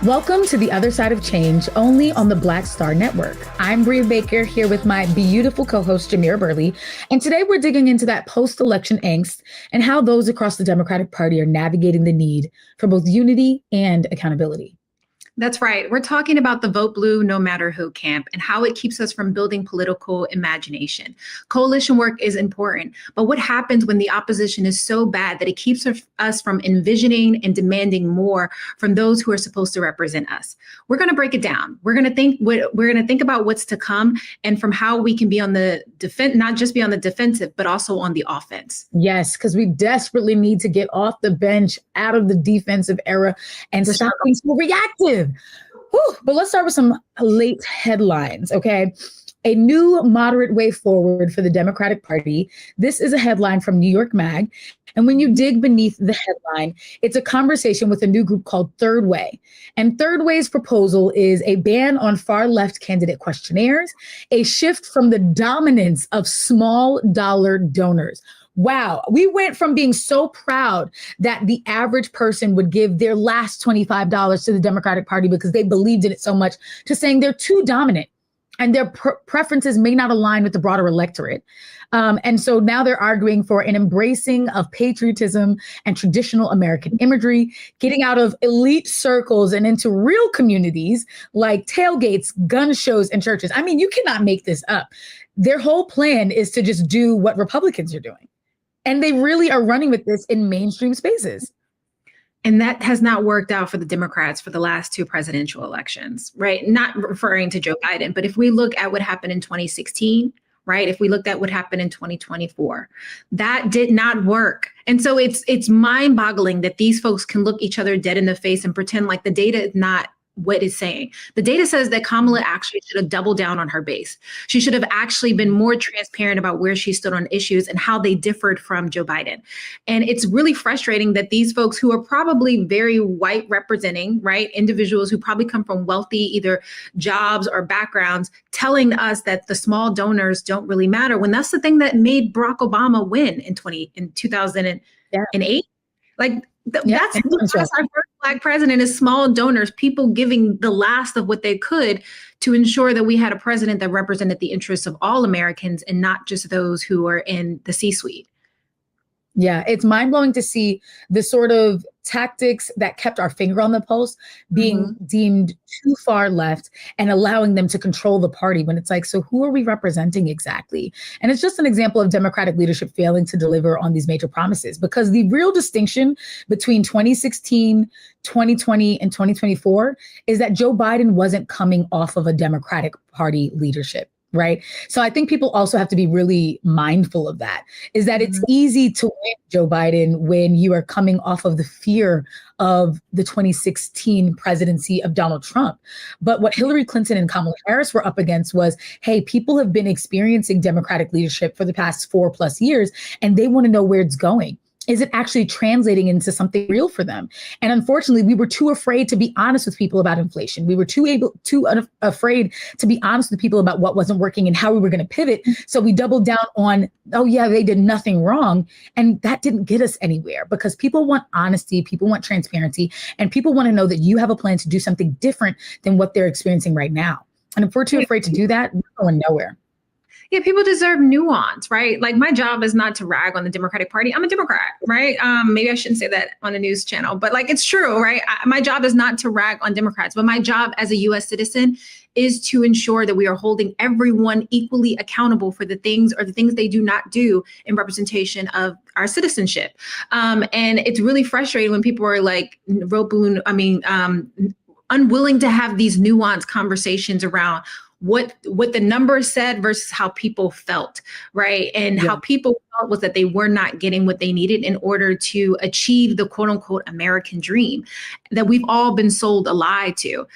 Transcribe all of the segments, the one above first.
Welcome to The Other Side of Change, only on the Black Star Network. I'm Brea Baker here with my beautiful co-host, Jamira Burley. And today we're digging into that post-election angst and how those across the Democratic Party are navigating the need for both unity and accountability. That's right. We're talking about the vote blue, no matter who camp and how it keeps us from building political imagination. Coalition work is important, but what happens when the opposition is so bad that it keeps us from envisioning and demanding more from those who are supposed to represent us? We're going to break it down. We're going to think about what's to come and from how we can be on the defense, not just be on the defensive, but also on the offense. Yes, because we desperately need to get off the bench, out of the defensive era, and stop being so reactive. Whew. But let's start with some late headlines, okay? A new moderate way forward for the Democratic Party. This is a headline from New York Mag. And when you dig beneath the headline, it's a conversation with a new group called Third Way. And Third Way's proposal is a ban on far left candidate questionnaires, a shift from the dominance of small dollar donors. Wow, we went from being so proud that the average person would give their last $25 to the Democratic Party because they believed in it so much to saying they're too dominant and their preferences may not align with the broader electorate. And so now they're arguing for an embracing of patriotism and traditional American imagery, getting out of elite circles and into real communities like tailgates, gun shows, and churches. I mean, you cannot make this up. Their whole plan is to just do what Republicans are doing. And they really are running with this in mainstream spaces. And that has not worked out for the Democrats for the last two presidential elections, right? Not referring to Joe Biden, but if we look at what happened in 2016, right? If we looked at what happened in 2024, that did not work. And so it's mind-boggling that these folks can look each other dead in the face and pretend like the data is not what it's saying. The data says that Kamala actually should have doubled down on her base. She should have actually been more transparent about where she stood on issues and how they differed from Joe Biden. And it's really frustrating that these folks who are probably very white representing, right, individuals who probably come from wealthy either jobs or backgrounds, telling us that the small donors don't really matter, when that's the thing that made Barack Obama win in 2008. Like that's our first Black president is small donors, people giving the last of what they could to ensure that we had a president that represented the interests of all Americans and not just those who are in the C-suite. Yeah, it's mind-blowing to see the sort of tactics that kept our finger on the pulse being deemed too far left and allowing them to control the party when it's like, so who are we representing exactly? And it's just an example of Democratic leadership failing to deliver on these major promises, because the real distinction between 2016, 2020, and 2024 is that Joe Biden wasn't coming off of a Democratic Party leadership. Right. So I think people also have to be really mindful of that, is that it's easy to win Joe Biden when you are coming off of the fear of the 2016 presidency of Donald Trump. But what Hillary Clinton and Kamala Harris were up against was, hey, people have been experiencing Democratic leadership for the past 4+ years, and they want to know where it's going. Is it actually translating into something real for them? And unfortunately, we were too afraid to be honest with people about inflation. We were too afraid to be honest with people about what wasn't working and how we were going to pivot. So we doubled down on, oh yeah, they did nothing wrong. And that didn't get us anywhere, because people want honesty, people want transparency, and people want to know that you have a plan to do something different than what they're experiencing right now. And if we're too afraid to do that, we're going nowhere. Yeah, people deserve nuance, right? Like, my job is not to rag on the Democratic Party. I'm a Democrat, right? Maybe I shouldn't say that on a news channel, but like, it's true, right? My job is not to rag on Democrats, but my job as a U.S. citizen is to ensure that we are holding everyone equally accountable for the things they do not do in representation of our citizenship. And it's really frustrating when people are like unwilling to have these nuanced conversations around what the numbers said versus how people felt, right? And how people felt was that they were not getting what they needed in order to achieve the quote unquote American dream that we've all been sold a lie to.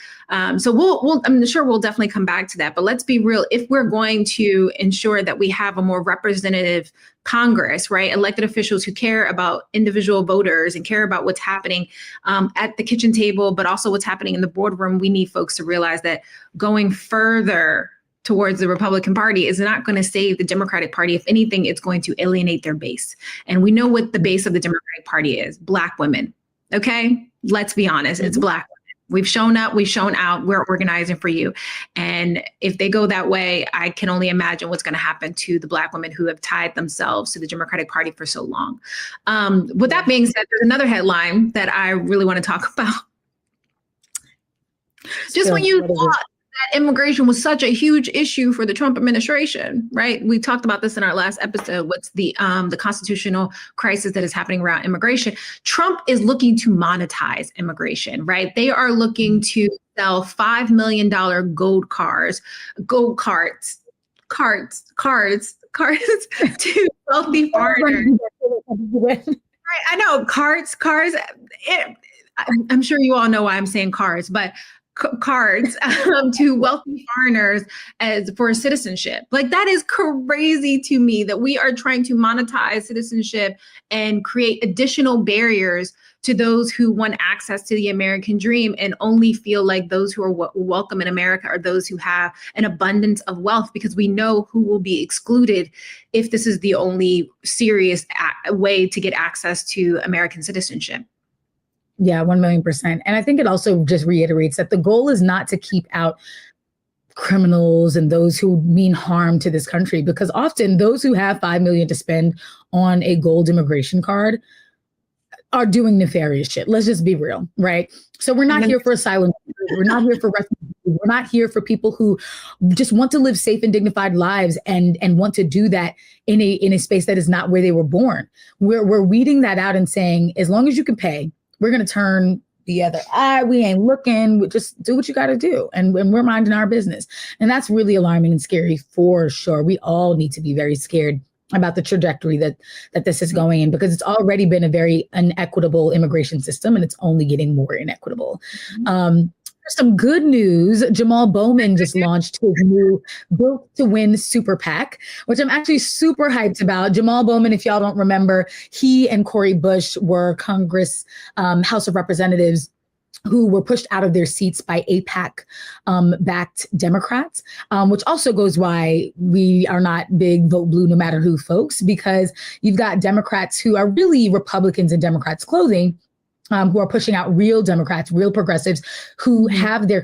So I'm sure we'll definitely come back to that, but let's be real. If we're going to ensure that we have a more representative Congress, right? Elected officials who care about individual voters and care about what's happening at the kitchen table, but also what's happening in the boardroom, we need folks to realize that going further towards the Republican Party is not going to save the Democratic Party. If anything, it's going to alienate their base. And we know what the base of the Democratic Party is: Black women. Okay, let's be honest, it's Black women. We've shown up, we've shown out, we're organizing for you. And if they go that way, I can only imagine what's going to happen to the Black women who have tied themselves to the Democratic Party for so long. With that being said, there's another headline that I really want to talk about. Just when you thought that immigration was such a huge issue for the Trump administration, right? We talked about this in our last episode. What's the constitutional crisis that is happening around immigration? Trump is looking to monetize immigration, right? They are looking to sell $5 million gold cards to wealthy foreigners. Right, I know cars. I'm sure you all know why I'm saying cars, but cards to wealthy foreigners as for citizenship. Like, that is crazy to me that we are trying to monetize citizenship and create additional barriers to those who want access to the American dream and only feel like those who are welcome in America are those who have an abundance of wealth, because we know who will be excluded if this is the only serious way to get access to American citizenship. Yeah, 1,000,000%. And I think it also just reiterates that the goal is not to keep out criminals and those who mean harm to this country, because often those who have $5 million to spend on a gold immigration card are doing nefarious shit. Let's just be real, right? So we're not here for asylum. We're not here for refugees. We're not here for people who just want to live safe and dignified lives and want to do that in a space that is not where they were born. We're weeding that out and saying, as long as you can pay, we're going to turn the other eye. We ain't looking. We just do what you got to do. And we're minding our business. And that's really alarming and scary for sure. We all need to be very scared about the trajectory that this is going in, because it's already been a very inequitable immigration system, and it's only getting more inequitable. Some good news. Jamal Bowman just launched his new Built to Win Super PAC, which I'm actually super hyped about. Jamal Bowman, if y'all don't remember, he and Cori Bush were Congress, House of Representatives who were pushed out of their seats by AIPAC-backed Democrats, which also goes why we are not big vote blue no matter who folks, because you've got Democrats who are really Republicans in Democrats' clothing, who are pushing out real Democrats, real progressives who have their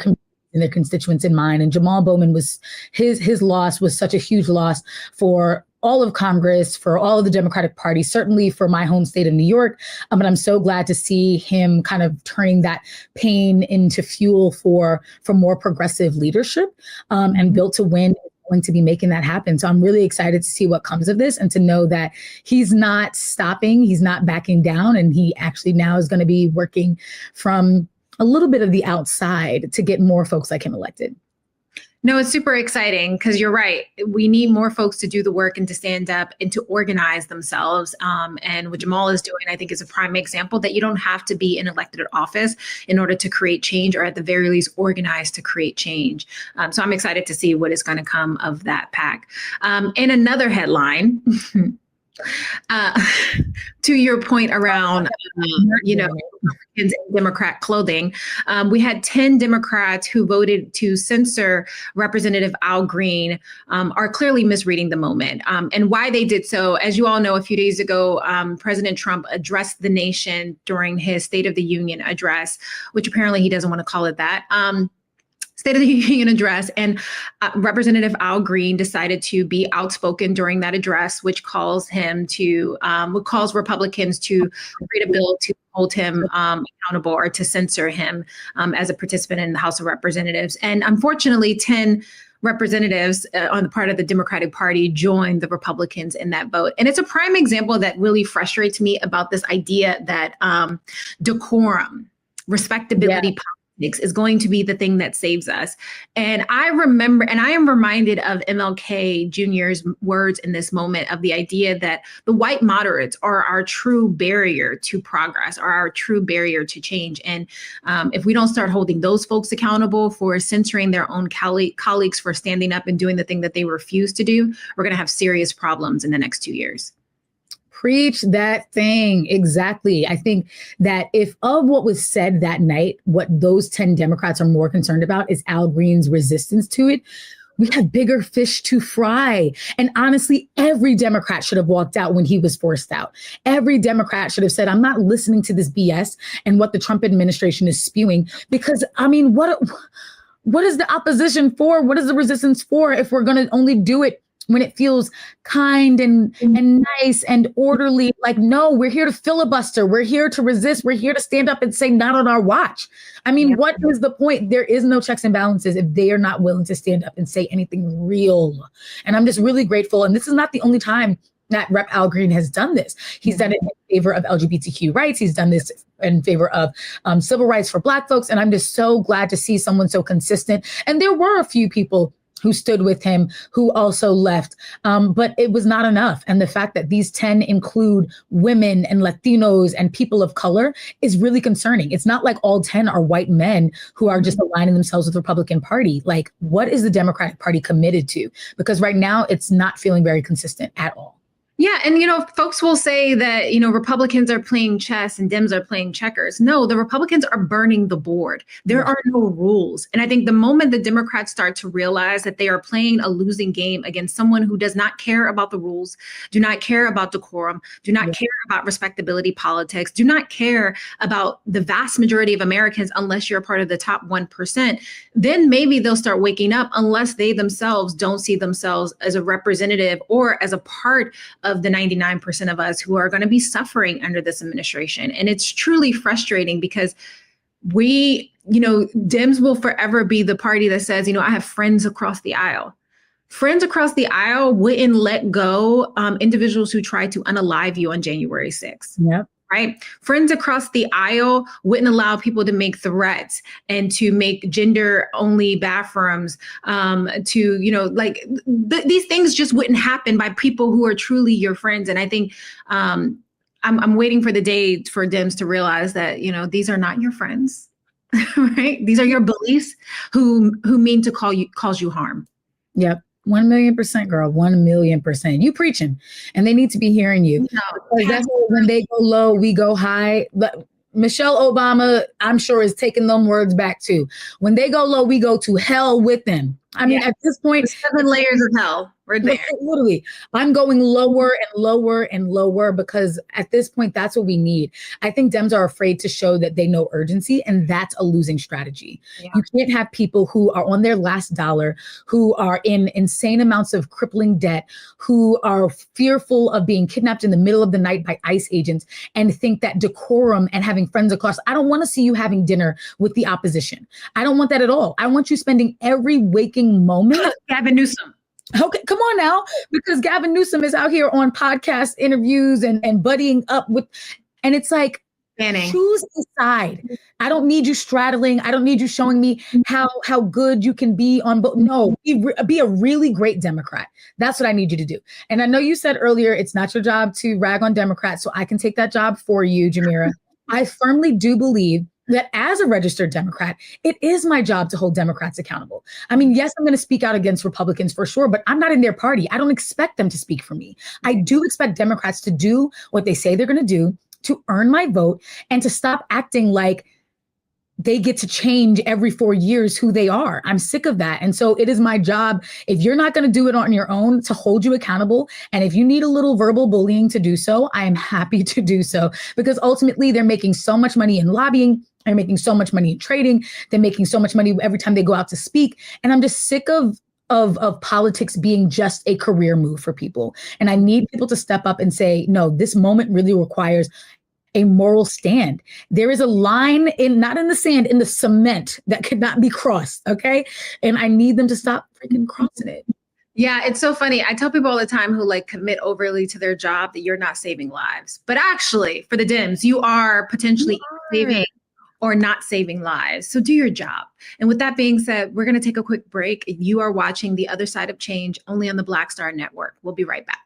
and their constituents in mind. And Jamal Bowman was his loss was such a huge loss for all of Congress, for all of the Democratic Party, certainly for my home state of New York. But I'm so glad to see him kind of turning that pain into fuel for more progressive leadership, and Built to Win going to be making that happen. So I'm really excited to see what comes of this, and to know that he's not stopping, he's not backing down, and he actually now is going to be working from a little bit of the outside to get more folks like him elected. No, it's super exciting, because you're right. We need more folks to do the work and to stand up and to organize themselves. And what Jamal is doing, I think, is a prime example that you don't have to be in elected office in order to create change, or at the very least organize to create change. So I'm excited to see what is going to come of that PAC. In another headline, to your point around, Republicans in Democrat clothing, we had 10 Democrats who voted to censor Representative Al Green, are clearly misreading the moment. And why they did so, as you all know, a few days ago, President Trump addressed the nation during his State of the Union address, which apparently he doesn't want to call it that. State of the Union address, and Representative Al Green decided to be outspoken during that address, which calls Republicans to create a bill to hold him accountable, or to censor him as a participant in the House of Representatives. And unfortunately, 10 representatives on the part of the Democratic Party joined the Republicans in that vote. And it's a prime example that really frustrates me about this idea that decorum, respectability, is going to be the thing that saves us. And I remember, and I am reminded of MLK Jr.'s words in this moment, of the idea that the white moderates are our true barrier to progress, are our true barrier to change. And if we don't start holding those folks accountable for censoring their own colleagues for standing up and doing the thing that they refuse to do, we're going to have serious problems in the next 2 years. Preach that thing. Exactly. I think that if of what was said that night, what those 10 Democrats are more concerned about is Al Green's resistance to it, We have bigger fish to fry. And honestly, every Democrat should have walked out when he was forced out. Every Democrat should have said, I'm not listening to this BS and what the Trump administration is spewing. Because, I mean, what is the opposition for? What is the resistance for if we're going to only do it when it feels kind and nice and orderly? Like, no, we're here to filibuster. We're here to resist. We're here to stand up and say, not on our watch. I mean, what is the point? There is no checks and balances if they are not willing to stand up and say anything real. And I'm just really grateful. And this is not the only time that Rep. Al Green has done this. He's done it in favor of LGBTQ rights. He's done this in favor of civil rights for Black folks. And I'm just so glad to see someone so consistent. And there were a few people who stood with him, who also left. But it was not enough. And the fact that these 10 include women and Latinos and people of color is really concerning. It's not like all 10 are white men who are just aligning themselves with the Republican Party. Like, what is the Democratic Party committed to? Because right now it's not feeling very consistent at all. Yeah. And, folks will say that, Republicans are playing chess and Dems are playing checkers. No, the Republicans are burning the board. There are no rules. And I think the moment the Democrats start to realize that they are playing a losing game against someone who does not care about the rules, do not care about decorum, do not care about respectability politics, do not care about the vast majority of Americans unless you're a part of the top 1%, then maybe they'll start waking up, unless they themselves don't see themselves as a representative or as a part of the 99% of us who are going to be suffering under this administration. And it's truly frustrating because Dems will forever be the party that says, I have friends across the aisle. Friends across the aisle wouldn't let go individuals who tried to unalive you on January 6th. Yep. Right? Friends across the aisle wouldn't allow people to make threats and to make gender only bathrooms these things just wouldn't happen by people who are truly your friends. And I think I'm waiting for the day for Dems to realize that, these are not your friends, right? These are your bullies who mean to cause you harm. Yep. 1,000,000%, girl. 1,000,000%. You preaching, and they need to be hearing you. That's when they go low, we go high. But Michelle Obama, I'm sure, is taking them words back too. When they go low, we go to hell with them. I mean, at this point, the 7 layers of hell. We're there. Literally, I'm going lower and lower and lower because at this point, that's what we need. I think Dems are afraid to show that they know urgency, and that's a losing strategy. Yeah. You can't have people who are on their last dollar, who are in insane amounts of crippling debt, who are fearful of being kidnapped in the middle of the night by ICE agents, and think that decorum and having friends across. I don't want to see you having dinner with the opposition. I don't want that at all. I want you spending every waking moment. Gavin Newsom. Okay, come on now, because Gavin Newsom is out here on podcast interviews and buddying up with, and it's like, choose a side. I don't need you straddling. I don't need you showing me how good you can be on both. No, be a really great Democrat. That's what I need you to do. And I know you said earlier, it's not your job to rag on Democrats, so I can take that job for you, Jamira. I firmly do believe that as a registered Democrat, it is my job to hold Democrats accountable. I mean, yes, I'm going to speak out against Republicans for sure, but I'm not in their party. I don't expect them to speak for me. I do expect Democrats to do what they say they're going to do to earn my vote and to stop acting like they get to change every 4 years who they are. I'm sick of that. And so it is my job, if you're not going to do it on your own, to hold you accountable. And if you need a little verbal bullying to do so, I am happy to do so, because ultimately they're making so much money in lobbying. They're making so much money in trading. They're making so much money every time they go out to speak. And I'm just sick of politics being just a career move for people. And I need people to step up and say, no, this moment really requires a moral stand. There is a line not in the sand, in the cement that could not be crossed. Okay. And I need them to stop freaking crossing it. Yeah, it's so funny. I tell people all the time who commit overly to their job that you're not saving lives. But actually, for the Dems, you are potentially saving or not saving lives. So do your job. And with that being said, we're going to take a quick break. You are watching The Other Side of Change only on the Black Star Network. We'll be right back.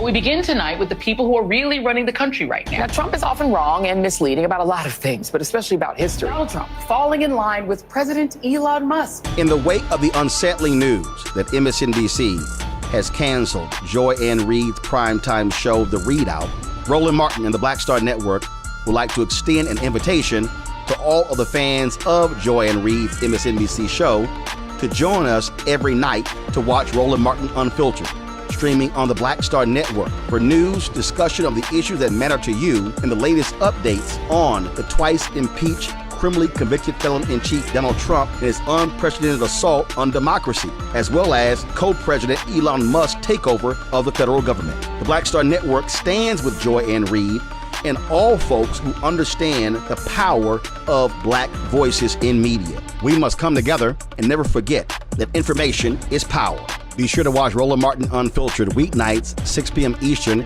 we begin tonight with the people who are really running the country right now. Now, Trump is often wrong and misleading about a lot of things, but especially about history. Donald Trump falling in line with President Elon Musk. In the wake of the unsettling news that MSNBC has canceled Joy Ann Reid's primetime show, The Readout, Roland Martin and the Black Star Network would like to extend an invitation to all of the fans of Joy Ann Reid's MSNBC show to join us every night to watch Roland Martin Unfiltered, streaming on the Black Star Network for news, discussion of the issues that matter to you, and the latest updates on the twice impeached, criminally convicted felon-in-chief Donald Trump and his unprecedented assault on democracy, as well as co-president Elon Musk's takeover of the federal government. The Black Star Network stands with Joy Ann Reid and all folks who understand the power of Black voices in media. We must come together and never forget that information is power. Be sure to watch Roland Martin Unfiltered weeknights, 6 p.m. Eastern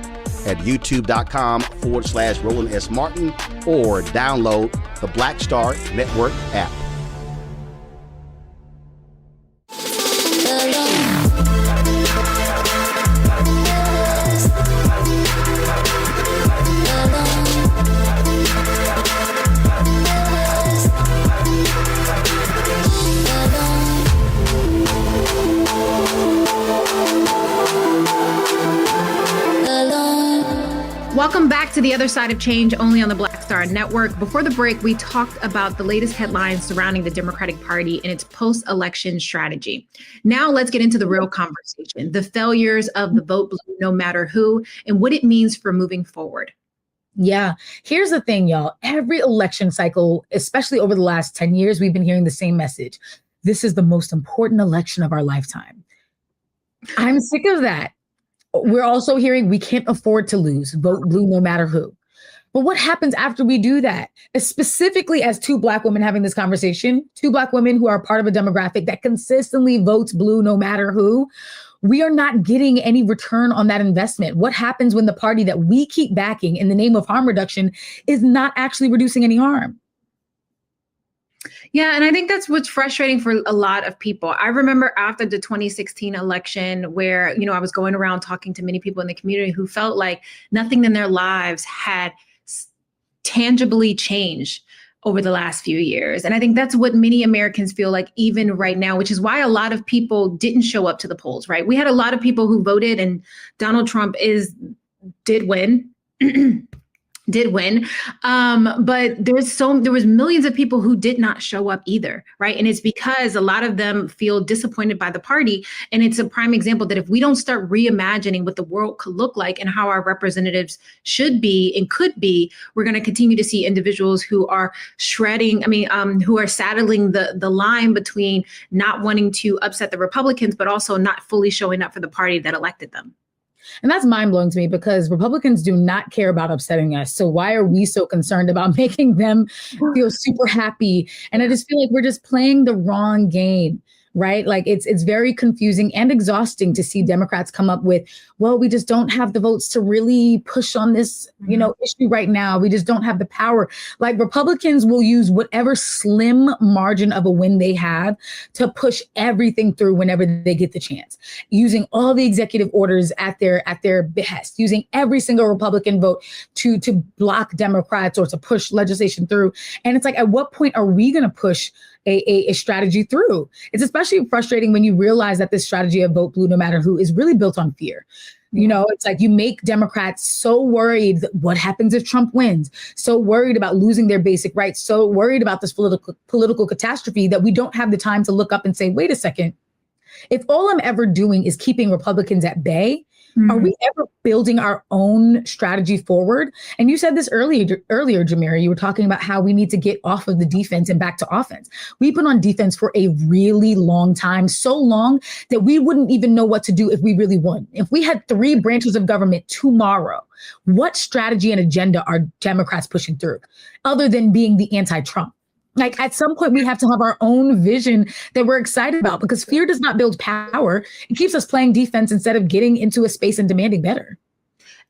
at youtube.com/Roland S. Martin or download the Black Star Network app. Welcome back to The Other Side of Change, only on the Black Star Network. Before the break, we talked about the latest headlines surrounding the Democratic Party and its post-election strategy. Now let's get into the real conversation, the failures of the vote blue no matter who, and what it means for moving forward. Yeah. Here's the thing, y'all. Every election cycle, especially over the last 10 years, we've been hearing the same message. This is the most important election of our lifetime. I'm sick of that. We're also hearing we can't afford to lose, vote blue no matter who. But what happens after we do that? Specifically as two Black women having this conversation, two Black women who are part of a demographic that consistently votes blue no matter who, we are not getting any return on that investment. What happens when the party that we keep backing in the name of harm reduction is not actually reducing any harm? Yeah, and I think that's what's frustrating for a lot of people. I remember after the 2016 election where, I was going around talking to many people in the community who felt like nothing in their lives had tangibly changed over the last few years. And I think that's what many Americans feel like even right now, which is why a lot of people didn't show up to the polls, right? We had a lot of people who voted and Donald Trump did win. But there was millions of people who did not show up either, right? And it's because a lot of them feel disappointed by the party. And it's a prime example that if we don't start reimagining what the world could look like and how our representatives should be and could be, we're going to continue to see individuals who are who are saddling the line between not wanting to upset the Republicans, but also not fully showing up for the party that elected them. And that's mind-blowing to me because Republicans do not care about upsetting us. So why are we so concerned about making them feel super happy? And I just feel like we're just playing the wrong game, right? Like it's very confusing and exhausting to see Democrats come up with, well, we just don't have the votes to really push on this, issue right now. We just don't have the power. Like Republicans will use whatever slim margin of a win they have to push everything through whenever they get the chance, using all the executive orders at their behest, using every single Republican vote to block Democrats or to push legislation through. And it's like, at what point are we going to push a strategy through? It's especially frustrating when you realize that this strategy of vote blue no matter who is really built on fear. It's like you make Democrats so worried that what happens if Trump wins, so worried about losing their basic rights, so worried about this political catastrophe that we don't have the time to look up and say, wait a second, if all I'm ever doing is keeping Republicans at bay, are we ever building our own strategy forward? And you said this earlier, Jamira, you were talking about how we need to get off of the defense and back to offense. We've been on defense for a really long time, so long that we wouldn't even know what to do if we really won. If we had 3 branches of government tomorrow, what strategy and agenda are Democrats pushing through other than being the anti-Trump? Like at some point we have to have our own vision that we're excited about, because fear does not build power. It keeps us playing defense instead of getting into a space and demanding better.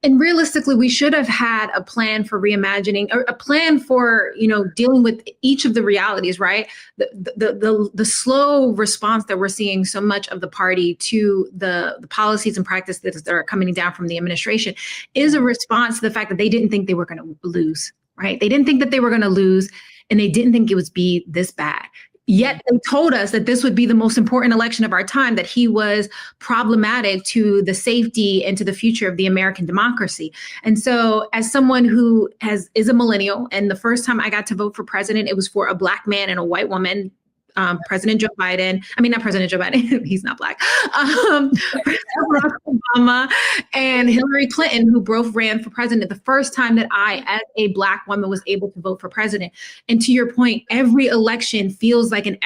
And realistically, we should have had a plan for reimagining, or a plan for, dealing with each of the realities, right? The slow response that we're seeing so much of the party to the policies and practices that are coming down from the administration is a response to the fact that they didn't think they were going to lose, right? They didn't think that they were going to lose, and they didn't think it would be this bad. Yet they told us that this would be the most important election of our time, that he was problematic to the safety and to the future of the American democracy. And so as someone who is a millennial, and the first time I got to vote for president, it was for a Black man and a white woman. President Joe Biden, not President Joe Biden, he's not Black, President Barack Obama and Hillary Clinton, who both ran for president, the first time that I, as a Black woman, was able to vote for president. And to your point, every election feels like an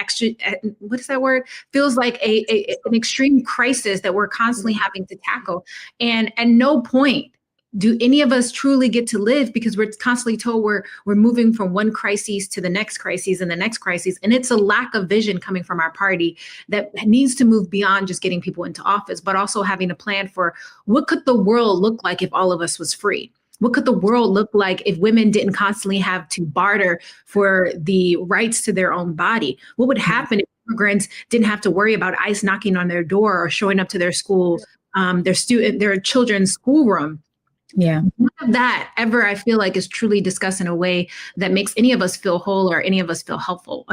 what is that word? Feels like an extreme crisis that we're constantly having to tackle. And at no point do any of us truly get to live, because we're constantly told we're moving from one crisis to the next crisis and the next crisis. And it's a lack of vision coming from our party that needs to move beyond just getting people into office, but also having a plan for what could the world look like if all of us was free? What could the world look like if women didn't constantly have to barter for the rights to their own body? What would happen if immigrants didn't have to worry about ICE knocking on their door or showing up to their school, their children's schoolroom? Yeah. None of that ever, I feel like, is truly discussed in a way that makes any of us feel whole or any of us feel hopeful.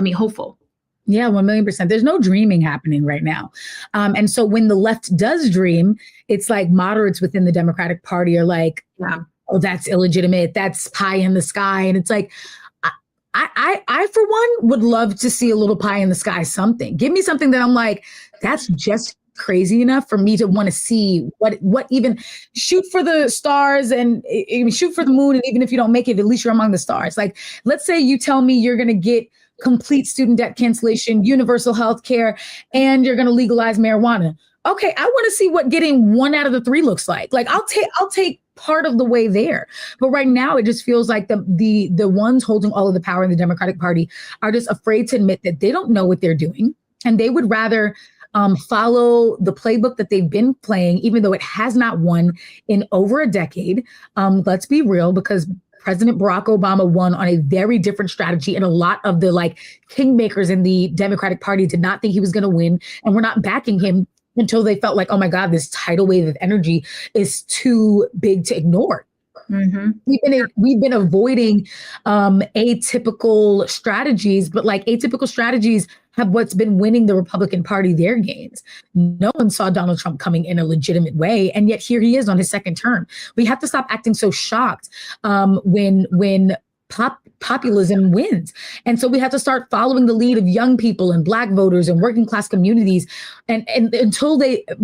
Yeah, 1,000,000%. There's no dreaming happening right now. And so when the left does dream, it's like moderates within the Democratic Party are like, oh, that's illegitimate. That's pie in the sky. And it's like, I for one, would love to see a little pie in the sky, something. Give me something that I'm like, that's just crazy enough for me to want to see what even shoot for the stars and shoot for the moon. And even if you don't make it, at least you're among the stars. Like, let's say you tell me you're going to get complete student debt cancellation, universal health care, and you're going to legalize marijuana. Okay, I want to see what getting 1 out of the 3 looks like. Like, I'll take part of the way there. But right now, it just feels like the ones holding all of the power in the Democratic Party are just afraid to admit that they don't know what they're doing, and they would rather follow the playbook that they've been playing, even though it has not won in over a decade. Let's be real, because President Barack Obama won on a very different strategy, and a lot of the kingmakers in the Democratic Party did not think he was going to win, and were not backing him until they felt like, oh my God, this tidal wave of energy is too big to ignore. Mm-hmm. We've been avoiding atypical strategies, but atypical strategies have what's been winning the Republican Party their gains. No one saw Donald Trump coming in a legitimate way, and yet here he is on his second term. We have to stop acting so shocked when populism wins. And so we have to start following the lead of young people and Black voters and working class communities, and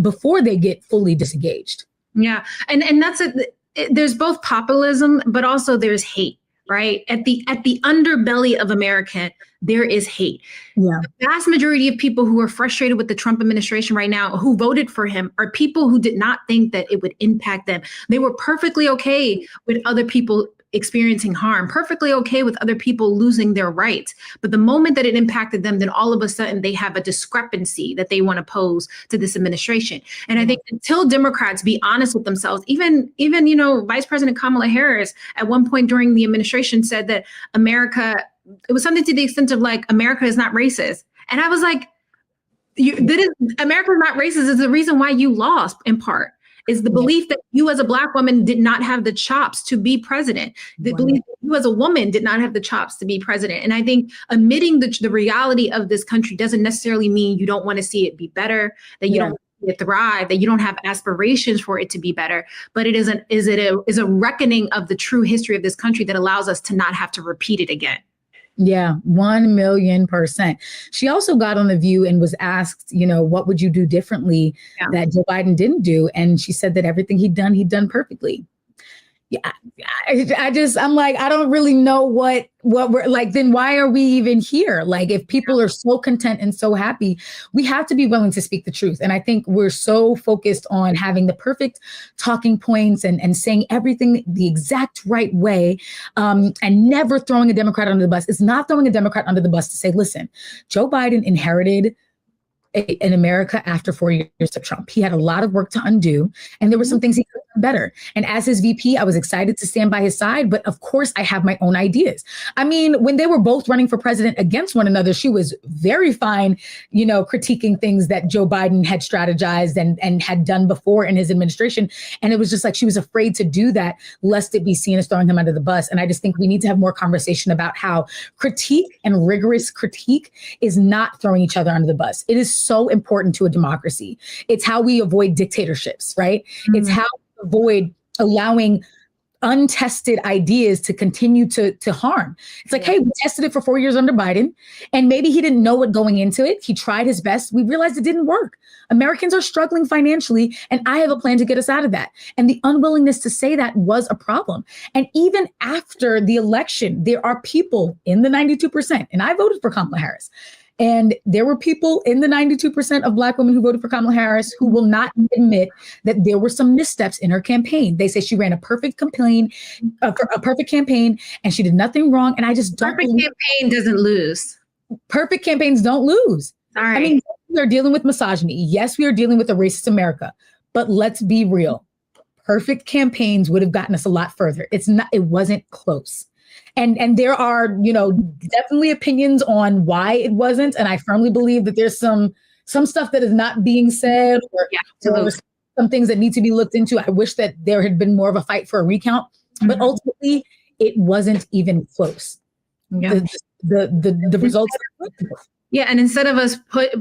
before they get fully disengaged. Yeah, and that's it. There's both populism, but also there's hate, right? At the underbelly of America, there is hate. Yeah. The vast majority of people who are frustrated with the Trump administration right now, who voted for him, are people who did not think that it would impact them. They were perfectly okay with other people experiencing harm, perfectly okay with other people losing their rights. But the moment that it impacted them, then all of a sudden they have a discrepancy that they want to pose to this administration. And I think until Democrats be honest with themselves, even Vice President Kamala Harris at one point during the administration said that America, it was something to the extent of America is not racist. And I was like, America is not racist is the reason why you lost, in part. Is the belief that you as a Black woman did not have the chops to be president. The belief that you as a woman did not have the chops to be president. And I think admitting the reality of this country doesn't necessarily mean you don't want to see it be better, that you don't want to see it thrive, that you don't have aspirations for it to be better. But it is a reckoning of the true history of this country that allows us to not have to repeat it again. Yeah, 1,000,000%. She also got on The View and was asked, what would you do differently that Joe Biden didn't do? And she said that everything he'd done perfectly. Yeah, I'm like, I don't really know what we're like, then why are we even here? If people are so content and so happy, we have to be willing to speak the truth. And I think we're so focused on having the perfect talking points and saying everything the exact right way, and never throwing a Democrat under the bus. It's not throwing a Democrat under the bus to say, listen, Joe Biden inherited in America after 4 years of Trump. He had a lot of work to undo, and there were some things he could have done better. And as his VP, I was excited to stand by his side, but of course I have my own ideas. I mean, when they were both running for president against one another, she was very fine, critiquing things that Joe Biden had strategized and had done before in his administration. And it was just like she was afraid to do that, lest it be seen as throwing him under the bus. And I just think we need to have more conversation about how critique and rigorous critique is not throwing each other under the bus. It is so important to a democracy. It's how we avoid dictatorships, right? It's how we avoid allowing untested ideas to continue to harm. It's like, hey, we tested it for 4 years under Biden, and maybe he didn't know what going into it. He tried his best. We realized it didn't work. Americans are struggling financially, and I have a plan to get us out of that. And the unwillingness to say that was a problem. And even after the election, there are people in the 92%, and I voted for Kamala Harris. And there were people in the 92% of Black women who voted for Kamala Harris who will not admit that there were some missteps in her campaign. They say she ran a perfect campaign, and she did nothing wrong. And I just don't. Perfect campaign doesn't lose. Perfect campaigns don't lose. All right. I mean, we are dealing with misogyny. Yes, we are dealing with a racist America, but let's be real. Perfect campaigns would have gotten us a lot further. It wasn't close. And there are, definitely opinions on why it wasn't. And I firmly believe that there's some stuff that is not being said or some things that need to be looked into. I wish that there had been more of a fight for a recount, but ultimately it wasn't even close. Yeah. The results. Yeah. And instead of us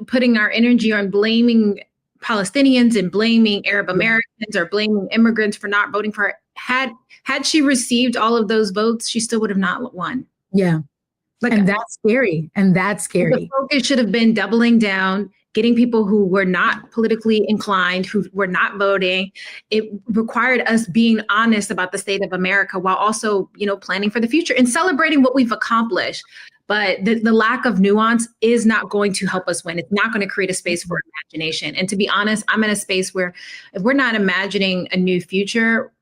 putting our energy on blaming Palestinians and blaming Arab Americans or blaming immigrants for not voting for her, had she received all of those votes, she still would have not won. Yeah. And that's scary. The focus should have been doubling down, getting people who were not politically inclined, who were not voting. It required us being honest about the state of America while also, planning for the future and celebrating what we've accomplished. But the lack of nuance is not going to help us win. It's not going to create a space for imagination. And to be honest, I'm in a space where if we're not imagining a new future,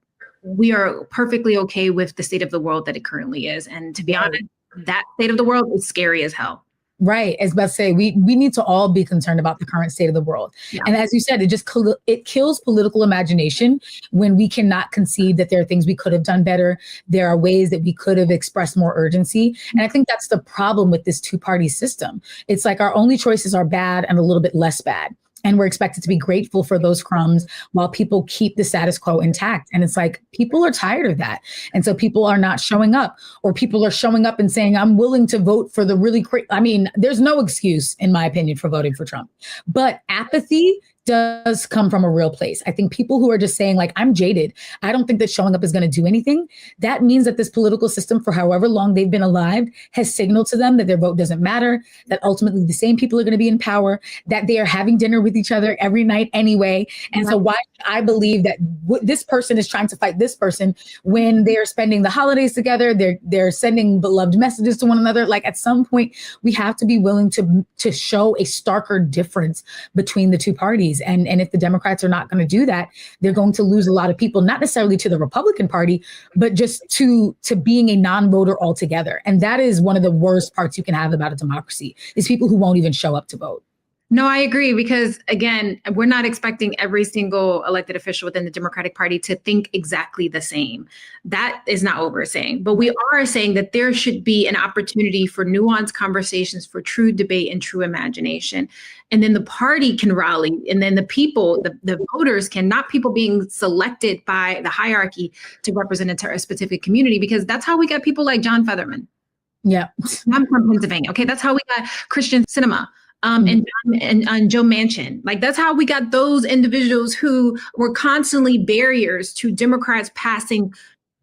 we are perfectly okay with the state of the world that it currently is. And to be honest, that state of the world is scary as hell. Right. As about to say, we need to all be concerned about the current state of the world. Yeah. And as you said, it kills political imagination when we cannot concede that there are things we could have done better. There are ways that we could have expressed more urgency. And I think that's the problem with this two-party system. It's like our only choices are bad and a little bit less bad. And we're expected to be grateful for those crumbs while people keep the status quo intact. And it's like, people are tired of that. And so people are not showing up, or people are showing up and saying, I'm willing to vote for the really crazy. I mean, there's no excuse, in my opinion, for voting for Trump. But apathy does come from a real place. I think people who are just saying, like, I'm jaded, I don't think that showing up is going to do anything. That means that this political system, for however long they've been alive, has signaled to them that their vote doesn't matter, that ultimately the same people are going to be in power, that they are having dinner with each other every night anyway. And so why should I believe that this person is trying to fight this person when they're spending the holidays together, they're sending beloved messages to one another? Like, at some point, we have to be willing to show a starker difference between the two parties. And if the Democrats are not going to do that, they're going to lose a lot of people, not necessarily to the Republican Party, but just to being a non-voter altogether. And that is one of the worst parts you can have about a democracy, is people who won't even show up to vote. No, I agree, because again, we're not expecting every single elected official within the Democratic Party to think exactly the same. That is not what we're saying. But we are saying that there should be an opportunity for nuanced conversations, for true debate and true imagination. And then the party can rally, and then the people, the voters can, not people being selected by the hierarchy to represent a specific community, because that's how we got people like John Featherman. Yeah. I'm from Pennsylvania. Okay, that's how we got Christian Cinema. And Joe Manchin. Like, that's how we got those individuals who were constantly barriers to Democrats passing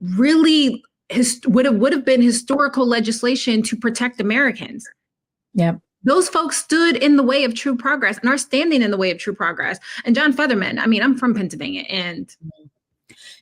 really would have been historical legislation to protect Americans. Yeah. Those folks stood in the way of true progress and are standing in the way of true progress. And John Featherman, I mean, I'm from Pennsylvania, and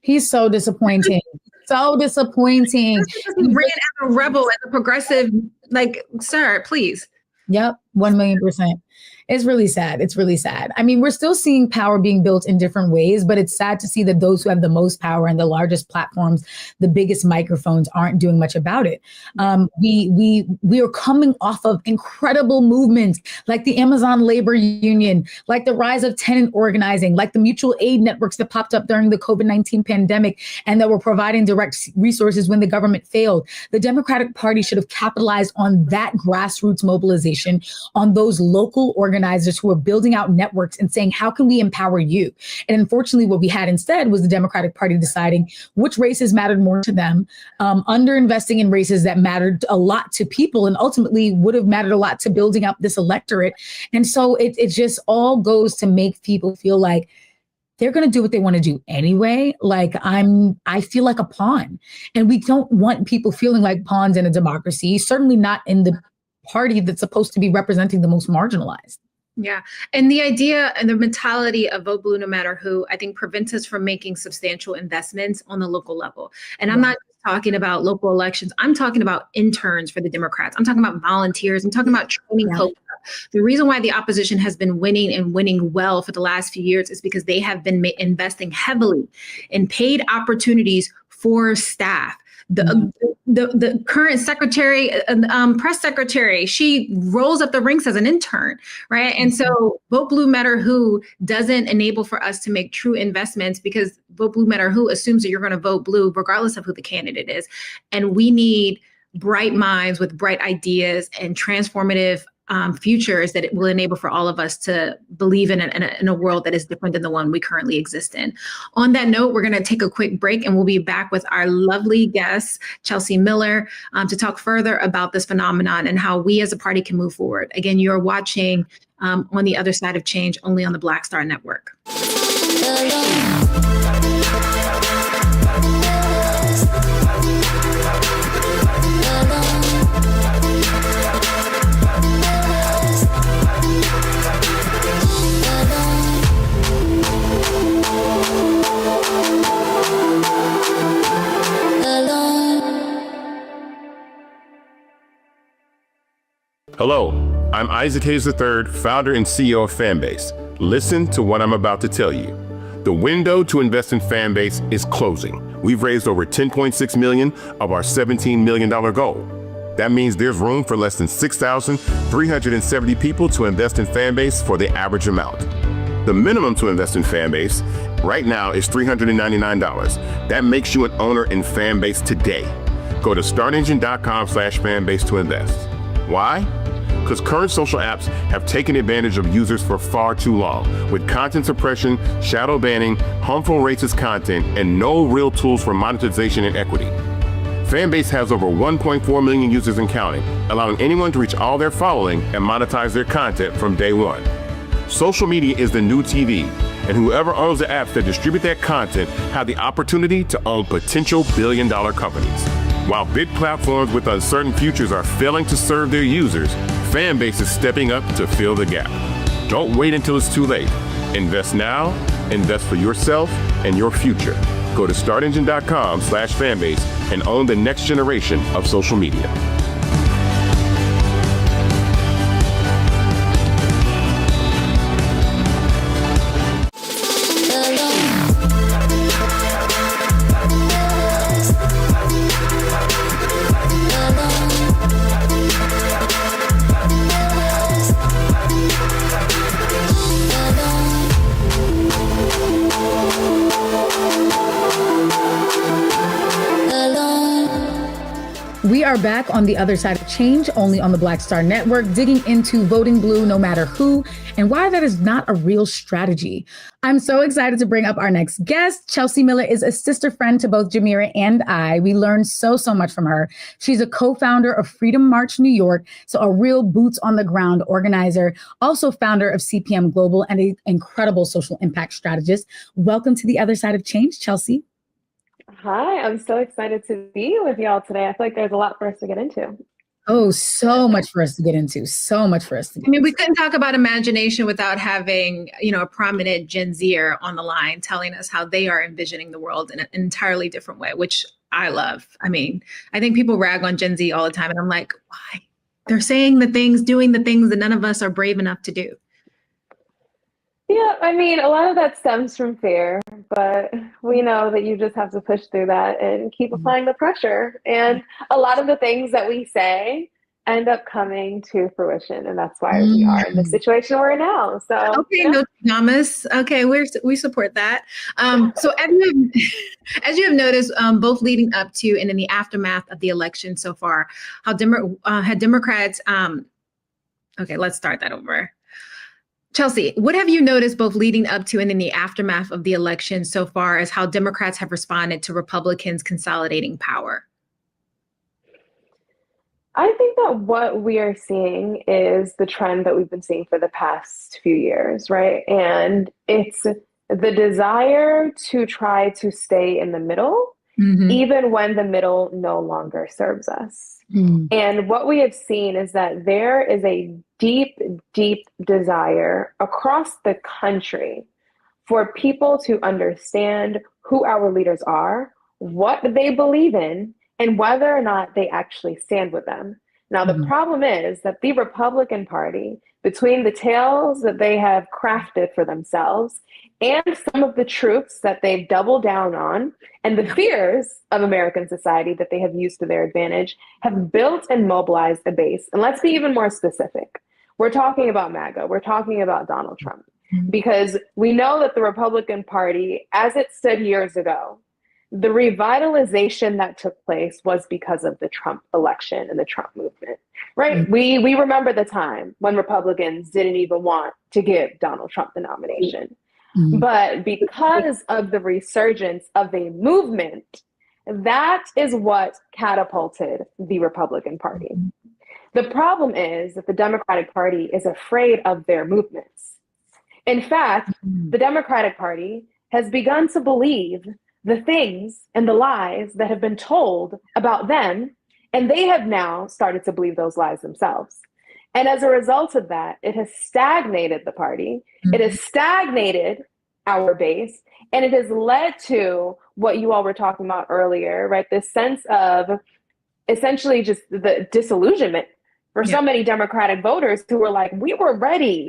he's so disappointing. So disappointing. He ran as a rebel, as a progressive, like, sir, please. Yep. 1,000,000%. It's really sad. It's really sad. I mean, we're still seeing power being built in different ways, but it's sad to see that those who have the most power and the largest platforms, the biggest microphones, aren't doing much about it. We are coming off of incredible movements like the Amazon Labor Union, like the rise of tenant organizing, like the mutual aid networks that popped up during the COVID-19 pandemic and that were providing direct resources when the government failed. The Democratic Party should have capitalized on that grassroots mobilization, on those local organizations who are building out networks and saying, how can we empower you? And unfortunately, what we had instead was the Democratic Party deciding which races mattered more to them, underinvesting in races that mattered a lot to people and ultimately would have mattered a lot to building up this electorate. And so it just all goes to make people feel like they're going to do what they want to do anyway. Like I feel like a pawn, and we don't want people feeling like pawns in a democracy, certainly not in the party that's supposed to be representing the most marginalized. Yeah. And the idea and the mentality of vote blue no matter who, I think prevents us from making substantial investments on the local level. And I'm not just talking about local elections. I'm talking about interns for the Democrats. I'm talking about volunteers. I'm talking about training folks. The reason why the opposition has been winning and winning well for the last few years is because they have been investing heavily in paid opportunities for staff. The current secretary, press secretary, she rolls up the ranks as an intern, right? And so vote blue matter who doesn't enable for us to make true investments, because vote blue matter who assumes that you're going to vote blue regardless of who the candidate is. And we need bright minds with bright ideas and transformative futures that it will enable for all of us to believe in a world that is different than the one we currently exist in. On that note, we're going to take a quick break and we'll be back with our lovely guest, Chelsea Miller, to talk further about this phenomenon and how we as a party can move forward. Again, you're watching On the Other Side of Change only on the Black Star Network. Hello, I'm Isaac Hayes III, founder and CEO of Fanbase. Listen to what I'm about to tell you. The window to invest in Fanbase is closing. We've raised over $10.6 million of our $17 million goal. That means there's room for less than 6,370 people to invest in Fanbase for the average amount. The minimum to invest in Fanbase right now is $399. That makes you an owner in Fanbase today. Go to startengine.com/fanbase to invest. Why? Because current social apps have taken advantage of users for far too long, with content suppression, shadow banning, harmful racist content, and no real tools for monetization and equity. Fanbase has over 1.4 million users and counting, allowing anyone to reach all their following and monetize their content from day one. Social media is the new TV, and whoever owns the apps that distribute that content have the opportunity to own potential billion-dollar companies. While big platforms with uncertain futures are failing to serve their users, Fanbase is stepping up to fill the gap. Don't wait until it's too late. Invest now, invest for yourself and your future. Go to startengine.com/fanbase and own the next generation of social media. We are back on the other side of change, only on the Black Star Network, digging into voting blue no matter who and why that is not a real strategy. I'm so excited to bring up our next guest. Chelsea Miller is a sister friend to both Jamira and I. We learned so much from her. She's a co-founder of Freedom March New York, so a real boots on the ground organizer, also founder of CPM Global and an incredible social impact strategist. Welcome to the other side of change, Chelsea. Hi, I'm so excited to be with y'all today. I feel like there's a lot for us to get into. Oh, so much for us to get into. So much for us to get into. I mean, we couldn't talk about imagination without having, a prominent Gen Zer on the line telling us how they are envisioning the world in an entirely different way, which I love. I mean, I think people rag on Gen Z all the time, and I'm like, why? They're saying the things, doing the things that none of us are brave enough to do. Yeah, I mean, a lot of that stems from fear, but we know that you just have to push through that and keep applying the pressure. And a lot of the things that we say end up coming to fruition, and that's why we are in the situation we're in now. So okay, no Thomas. Okay, we support that. So as you have noticed, both leading up to and in the aftermath of the election so far, how had Democrats. Okay, let's start that over. Chelsea, what have you noticed both leading up to and in the aftermath of the election so far as how Democrats have responded to Republicans consolidating power? I think that what we are seeing is the trend that we've been seeing for the past few years, right? And it's the desire to try to stay in the middle, even when the middle no longer serves us. And what we have seen is that there is a deep, deep desire across the country for people to understand who our leaders are, what they believe in, and whether or not they actually stand with them. Now, the problem is that the Republican Party, between the tales that they have crafted for themselves and some of the truths that they've doubled down on and the fears of American society that they have used to their advantage, have built and mobilized a base. And let's be even more specific. We're talking about MAGA. We're talking about Donald Trump, because we know that the Republican Party, as it stood years ago, the revitalization that took place was because of the Trump election and the Trump movement, right? We remember the time when Republicans didn't even want to give Donald Trump the nomination. But because of the resurgence of a movement, that is what catapulted the Republican Party. The problem is that the Democratic Party is afraid of their movements. In fact, the Democratic Party has begun to believe the things and the lies that have been told about them, and they have now started to believe those lies themselves. And as a result of that, it has stagnated the party. It has stagnated our base, and it has led to what you all were talking about earlier, right? This sense of essentially just the disillusionment for so many Democratic voters who were like, we were ready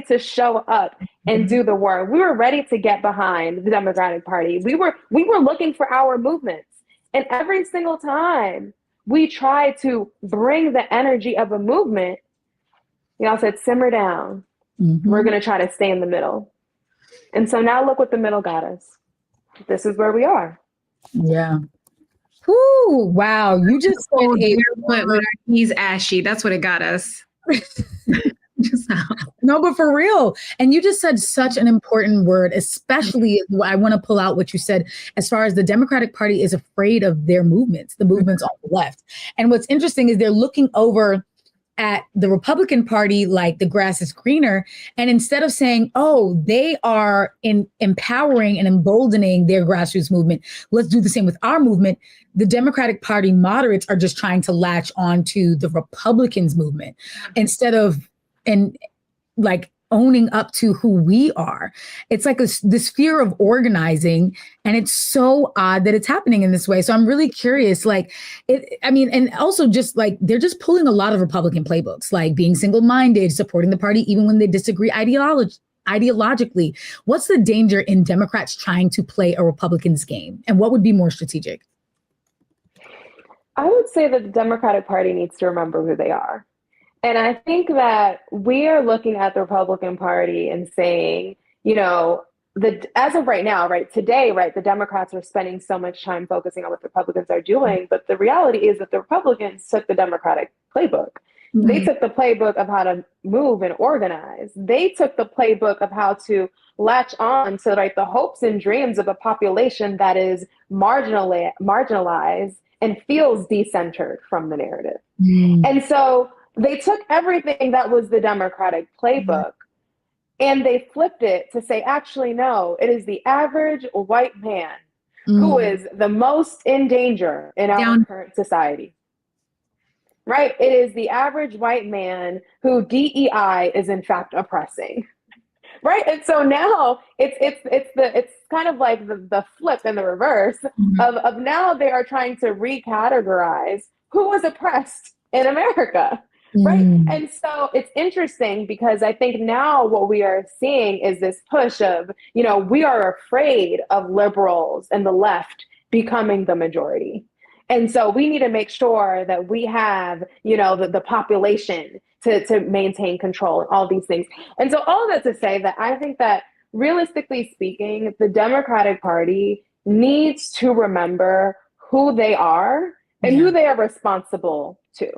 to show up and do the work. We were ready to get behind the Democratic Party. We were looking for our movements. And every single time we try to bring the energy of a movement, y'all said, simmer down. We're going to try to stay in the middle. And so now look what the middle got us. This is where we are. Yeah. Ooh, wow. You just said he's ashy. That's what it got us. No, but for real. And you just said such an important word, especially I want to pull out what you said as far as the Democratic Party is afraid of their movements, the movements on the left. And what's interesting is they're looking over at the Republican Party like the grass is greener. And instead of saying, oh, they are empowering and emboldening their grassroots movement, let's do the same with our movement. The Democratic Party moderates are just trying to latch on to the Republicans movement instead of owning up to who we are. It's like this fear of organizing. And it's so odd that it's happening in this way. So I'm really curious, and also just like, they're just pulling a lot of Republican playbooks, like being single-minded, supporting the party, even when they disagree ideologically. What's the danger in Democrats trying to play a Republican's game? And what would be more strategic? I would say that the Democratic Party needs to remember who they are. And I think that we are looking at the Republican Party and saying, as of right now, right, today, right, the Democrats are spending so much time focusing on what the Republicans are doing. But the reality is that the Republicans took the Democratic playbook. They took the playbook of how to move and organize. They took the playbook of how to latch on to the hopes and dreams of a population that is marginalized and feels decentered from the narrative. And so they took everything that was the Democratic playbook and they flipped it to say, actually, no, it is the average white man who is the most in danger in our current society. Right? It is the average white man who DEI is in fact oppressing. Right? And so now it's kind of like the flip and the reverse of now they are trying to recategorize who was oppressed in America. Right. And so it's interesting because I think now what we are seeing is this push of, we are afraid of liberals and the left becoming the majority. And so we need to make sure that we have, the population to maintain control and all these things. And so all of that to say that I think that realistically speaking, the Democratic Party needs to remember who they are and who they are responsible to.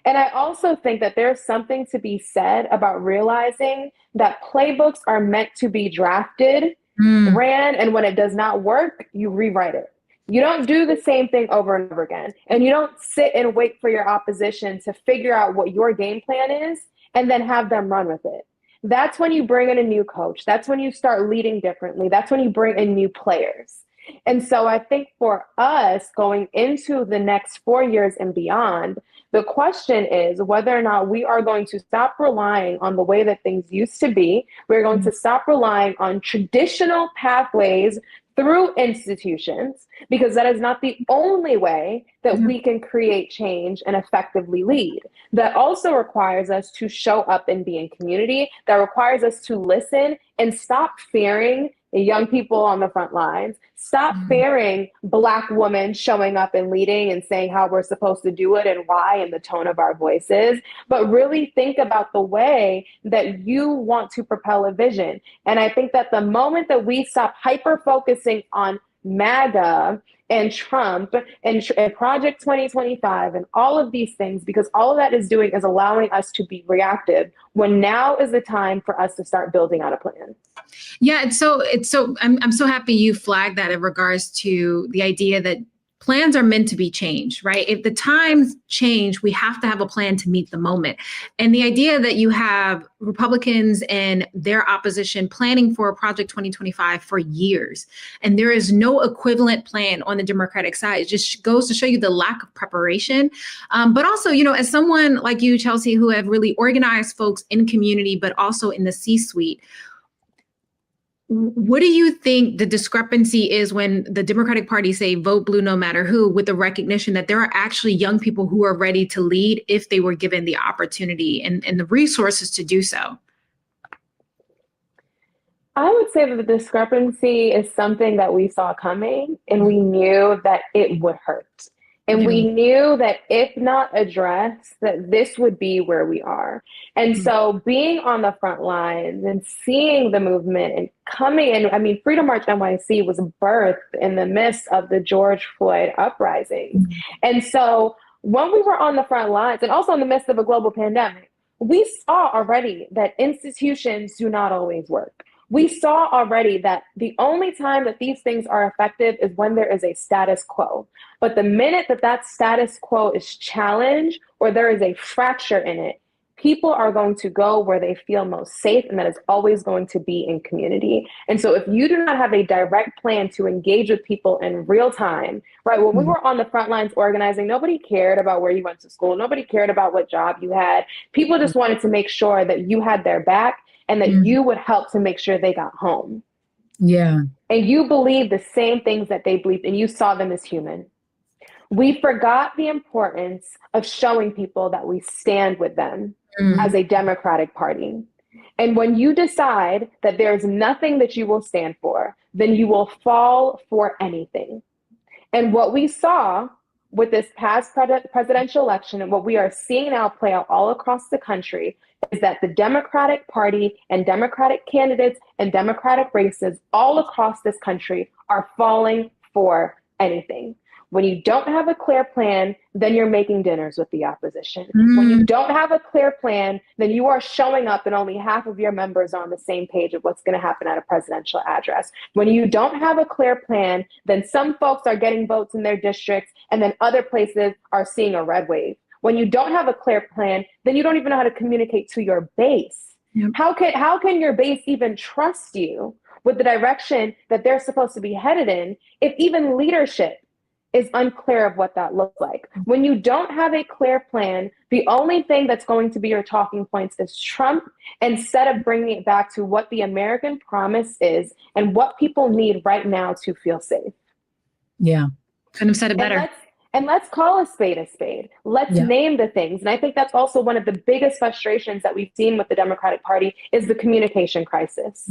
And I also think that there's something to be said about realizing that playbooks are meant to be drafted, ran, and when it does not work, you rewrite it. You don't do the same thing over and over again. And you don't sit and wait for your opposition to figure out what your game plan is and then have them run with it. That's when you bring in a new coach. That's when you start leading differently. That's when you bring in new players. And so I think for us going into the next 4 years and beyond, the question is whether or not we are going to stop relying on the way that things used to be. We're going to stop relying on traditional pathways through institutions, because that is not the only way that we can create change and effectively lead. That also requires us to show up and be in community. That requires us to listen and stop fearing young people on the front lines. Stop fearing Black women showing up and leading and saying how we're supposed to do it and why and the tone of our voices, but really think about the way that you want to propel a vision. And I think that the moment that we stop hyper-focusing on MAGA and Trump and Project 2025 and all of these things, because all of that is doing is allowing us to be reactive, when now is the time for us to start building out a plan. Yeah, I'm so happy you flagged that in regards to the idea that plans are meant to be changed, right? If the times change, we have to have a plan to meet the moment. And the idea that you have Republicans and their opposition planning for Project 2025 for years, and there is no equivalent plan on the Democratic side, it just goes to show you the lack of preparation. But also, as someone like you, Chelsea, who have really organized folks in community, but also in the C-suite, what do you think the discrepancy is when the Democratic Party say vote blue no matter who, with the recognition that there are actually young people who are ready to lead if they were given the opportunity and the resources to do so? I would say that the discrepancy is something that we saw coming, and we knew that it would hurt. And we knew that if not addressed, that this would be where we are. And so being on the front lines and seeing the movement and coming in, Freedom March NYC was birthed in the midst of the George Floyd uprising. And so when we were on the front lines and also in the midst of a global pandemic, we saw already that institutions do not always work. We saw already that the only time that these things are effective is when there is a status quo. But the minute that status quo is challenged or there is a fracture in it, people are going to go where they feel most safe, and that is always going to be in community. And so if you do not have a direct plan to engage with people in real time, right? When we were on the front lines organizing, nobody cared about where you went to school. Nobody cared about what job you had. People just wanted to make sure that you had their back and that you would help to make sure they got home. Yeah. And you believed the same things that they believed, and you saw them as human. We forgot the importance of showing people that we stand with them as a Democratic Party. And when you decide that there's nothing that you will stand for, then you will fall for anything. And what we saw with this past presidential election and what we are seeing now play out all across the country is that the Democratic Party and Democratic candidates and Democratic races all across this country are falling for anything. When you don't have a clear plan, then you're making dinners with the opposition. When you don't have a clear plan, then you are showing up and only half of your members are on the same page of what's going to happen at a presidential address. When you don't have a clear plan, then some folks are getting votes in their districts, and then other places are seeing a red wave. When you don't have a clear plan, then you don't even know how to communicate to your base. Yep. How can your base even trust you with the direction that they're supposed to be headed in if even leadership is unclear of what that looks like? When you don't have a clear plan, the only thing that's going to be your talking points is Trump, instead of bringing it back to what the American promise is and what people need right now to feel safe. Yeah. Couldn't have said it better. And let's call a spade a spade. Let's name the things. And I think that's also one of the biggest frustrations that we've seen with the Democratic Party is the communication crisis.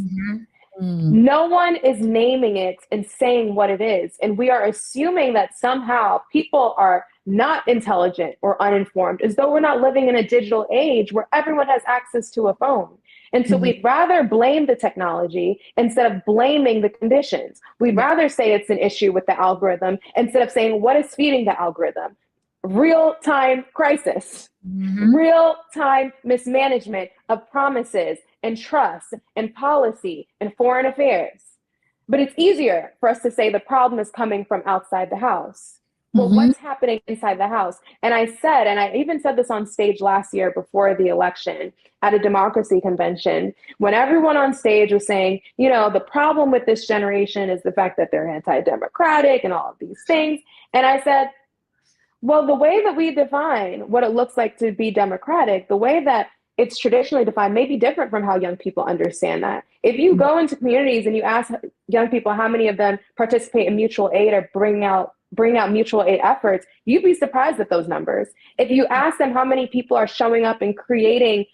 No one is naming it and saying what it is. And we are assuming that somehow people are not intelligent or uninformed, as though we're not living in a digital age where everyone has access to a phone. And so we'd rather blame the technology instead of blaming the conditions. We'd rather say it's an issue with the algorithm instead of saying what is feeding the algorithm. Real-time crisis, real-time mismanagement of promises and trust and policy and foreign affairs. But it's easier for us to say the problem is coming from outside the house. Well, what's happening inside the house? And I said, and I even said this on stage last year before the election at a democracy convention, when everyone on stage was saying, you know, the problem with this generation is the fact that they're anti-democratic and all of these things. And I said, well, the way that we define what it looks like to be democratic, the way that it's traditionally defined may be different from how young people understand that. If you go into communities and you ask young people how many of them participate in mutual aid or bring out mutual aid efforts, you'd be surprised at those numbers. If you ask them how many people are showing up and creating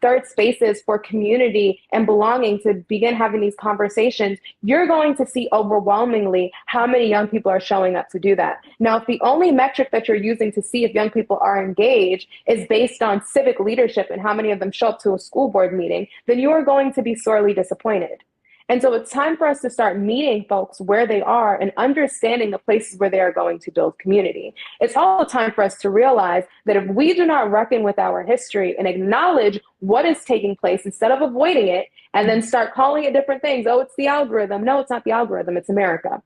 third spaces for community and belonging to begin having these conversations, you're going to see overwhelmingly how many young people are showing up to do that. Now, if the only metric that you're using to see if young people are engaged is based on civic leadership and how many of them show up to a school board meeting, then you are going to be sorely disappointed. And so it's time for us to start meeting folks where they are and understanding the places where they are going to build community. It's also time for us to realize that if we do not reckon with our history and acknowledge what is taking place instead of avoiding it and then start calling it different things, oh, it's the algorithm. No, it's not the algorithm, it's America.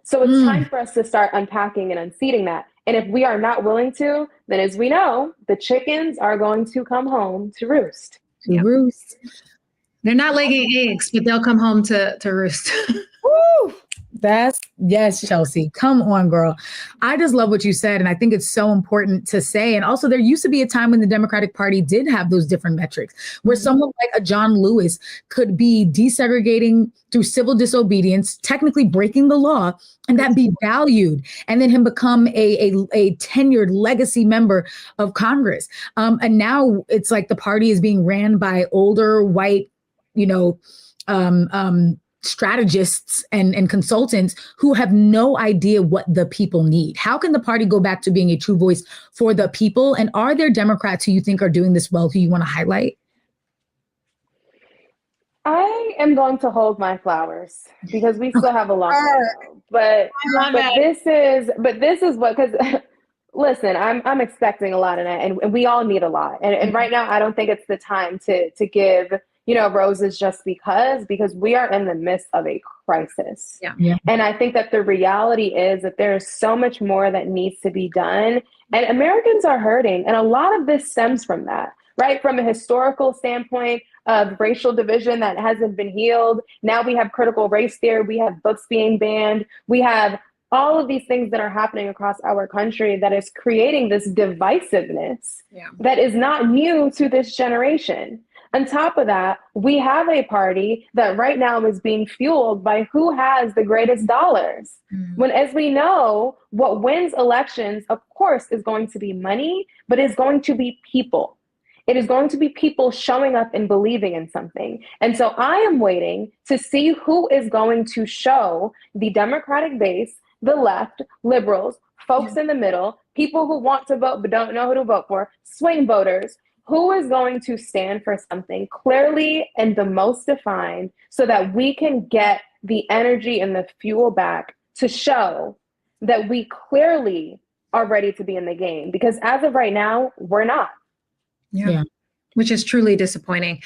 So it's time for us to start unpacking and unseating that. And if we are not willing to, then as we know, the chickens are going to come home to roost. Roost. They're not laying eggs, but they'll come home to roost. Woo! Yes, Chelsea. Come on, girl. I just love what you said. And I think it's so important to say. And also, there used to be a time when the Democratic Party did have those different metrics where someone like a John Lewis could be desegregating through civil disobedience, technically breaking the law, and that be valued, and then him become a tenured legacy member of Congress. And now it's like the party is being ran by older white, strategists and consultants who have no idea what the people need. How can the party go back to being a true voice for the people? And are there Democrats who you think are doing this well, who you want to highlight? I am going to hold my flowers because we still have a long way to go. But this is what, because listen, I'm expecting a lot of that, and we all need a lot. And right now, I don't think it's the time to give roses just because we are in the midst of a crisis. Yeah. And I think that the reality is that there is so much more that needs to be done, and Americans are hurting. And a lot of this stems from that, right? From a historical standpoint of racial division that hasn't been healed. Now we have critical race theory. We have books being banned. We have all of these things that are happening across our country that is creating this divisiveness that is not new to this generation. On top of that, we have a party that right now is being fueled by who has the greatest dollars. When, as we know, what wins elections, of course, is going to be money, but it's going to be people. It is going to be people showing up and believing in something. And so I am waiting to see who is going to show the Democratic base, the left, liberals, folks in the middle, people who want to vote but don't know who to vote for, swing voters, who is going to stand for something clearly and the most defined so that we can get the energy and the fuel back to show that we clearly are ready to be in the game. Because as of right now, we're not. Yeah. Which is truly disappointing.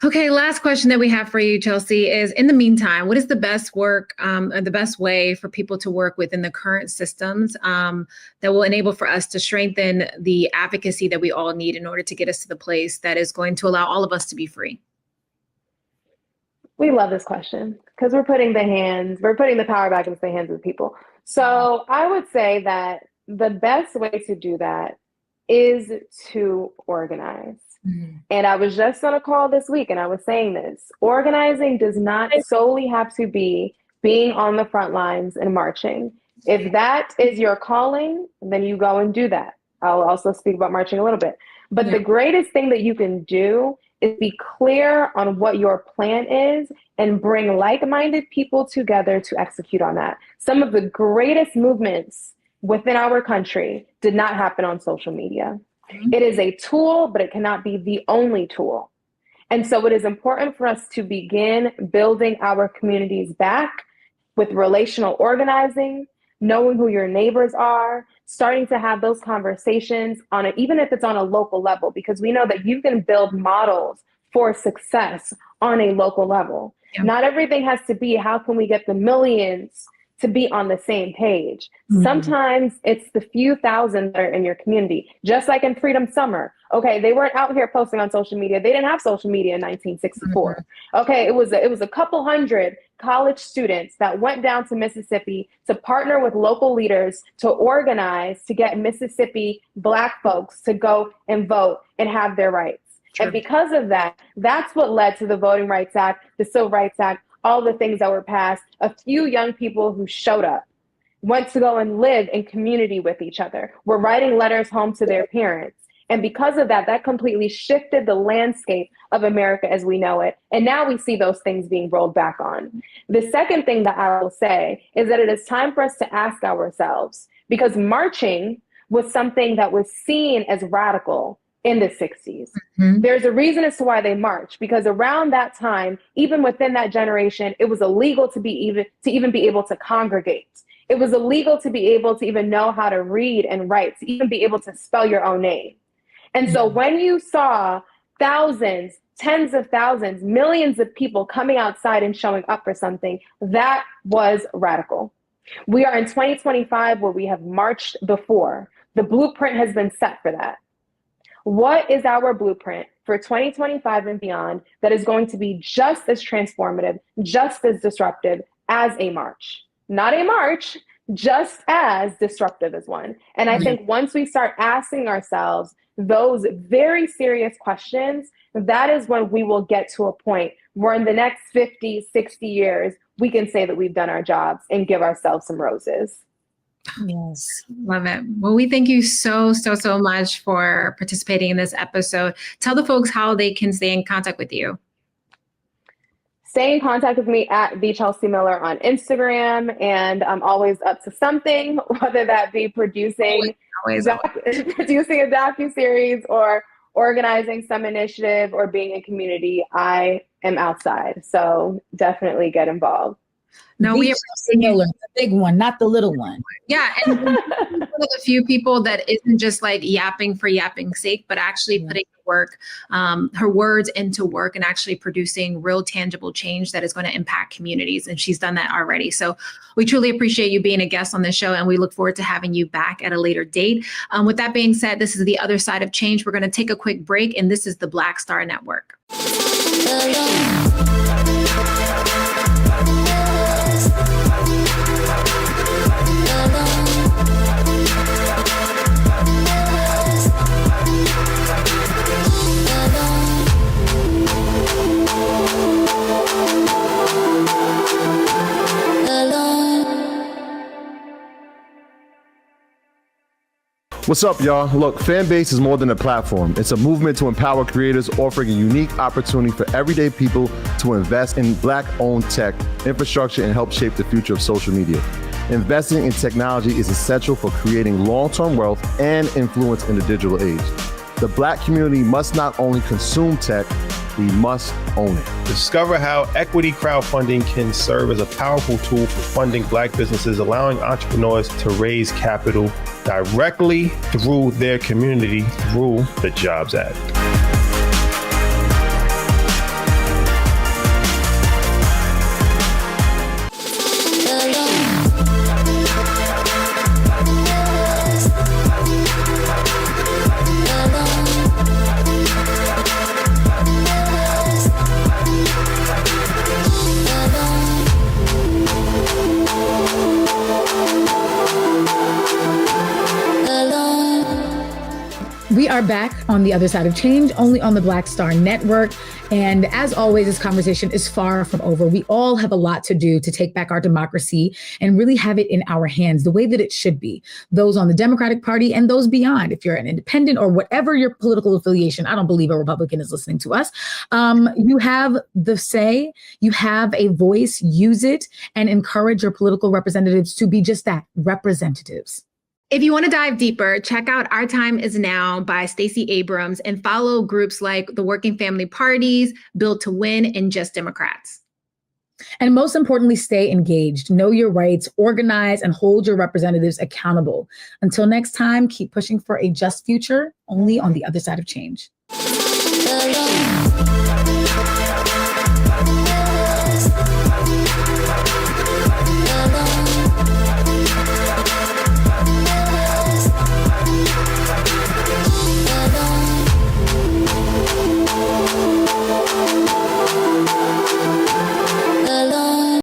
Okay, last question that we have for you, Chelsea, is in the meantime, what is the best work, or the best way for people to work within the current systems that will enable for us to strengthen the advocacy that we all need in order to get us to the place that is going to allow all of us to be free? We love this question because we're putting the power back into the hands of the people. So I would say that the best way to do that is to organize. And I was just on a call this week and I was saying this. Organizing does not solely have to be being on the front lines and marching. If that is your calling, then you go and do that. I'll also speak about marching a little bit. But the greatest thing that you can do is be clear on what your plan is and bring like-minded people together to execute on that. Some of the greatest movements within our country did not happen on social media. It is a tool, but it cannot be the only tool. And so it is important for us to begin building our communities back with relational organizing, knowing who your neighbors are, starting to have those conversations on it, even if it's on a local level, because we know that you can build models for success on a local level. Yeah. Not everything has to be, how can we get the millions to be on the same page? Mm-hmm. Sometimes it's the few thousand that are in your community, just like in Freedom Summer. Okay, they weren't out here posting on social media. They didn't have social media in 1964. Mm-hmm. Okay, it was a couple hundred college students that went down to Mississippi to partner with local leaders to organize to get Mississippi Black folks to go and vote and have their rights. Sure. And because of that, that's what led to the Voting Rights Act, the Civil Rights Act, all the things that were passed. A few young people who showed up, went to go and live in community with each other, were writing letters home to their parents. And because of that, that completely shifted the landscape of America as we know it. And now we see those things being rolled back on. The second thing that I will say is that it is time for us to ask ourselves, because marching was something that was seen as radical in the 60s. Mm-hmm. There's a reason as to why they marched, because around that time, even within that generation, it was illegal to even be able to congregate. It was illegal to be able to even know how to read and write, to even be able to spell your own name. And so when you saw thousands, tens of thousands, millions of people coming outside and showing up for something, that was radical. We are in 2025 where we have marched before. The blueprint has been set for that. What is our blueprint for 2025 and beyond that is going to be just as transformative, just as disruptive as a march? Not a march, just as disruptive as one. And I think once we start asking ourselves those very serious questions, that is when we will get to a point where in the next 50, 60 years, we can say that we've done our jobs and give ourselves some roses. Yes. Love it. Well, we thank you so much for participating in this episode. Tell the folks how they can stay in contact with you. Stay in contact with me at the Chelsea Miller on Instagram, and I'm always up to something, whether that be producing a docuseries or organizing some initiative or being in community. I am outside, so definitely get involved. No, we appreciate Miller, the big one, not the little one. Yeah, and one of the few people that isn't just like yapping for yapping's sake, but actually putting her words into work and actually producing real tangible change that is going to impact communities. And she's done that already. So we truly appreciate you being a guest on the show, and we look forward to having you back at a later date. With that being said, this is The Other Side of Change. We're going to take a quick break, and this is the Black Star Network. What's up, y'all? Look, Fanbase is more than a platform. It's a movement to empower creators, offering a unique opportunity for everyday people to invest in Black-owned tech, infrastructure, and help shape the future of social media. Investing in technology is essential for creating long-term wealth and influence in the digital age. The Black community must not only consume tech, we must own it. Discover how equity crowdfunding can serve as a powerful tool for funding Black businesses, allowing entrepreneurs to raise capital directly through their community through the Jobs Act. We are are back on The Other Side of Change, only on the Black Star Network. And as always, this conversation is far from over. We all have a lot to do to take back our democracy and really have it in our hands the way that it should be. Those on the Democratic Party and those beyond. If you're an independent or whatever your political affiliation, I don't believe a Republican is listening to us. You have the say, you have a voice, use it, and encourage your political representatives to be just that, representatives. If you want to dive deeper, check out Our Time Is Now by Stacey Abrams and follow groups like the Working Family Parties, Build to Win, and Just Democrats. And most importantly, stay engaged, know your rights, organize, and hold your representatives accountable. Until next time, keep pushing for a just future, only on The Other Side of Change.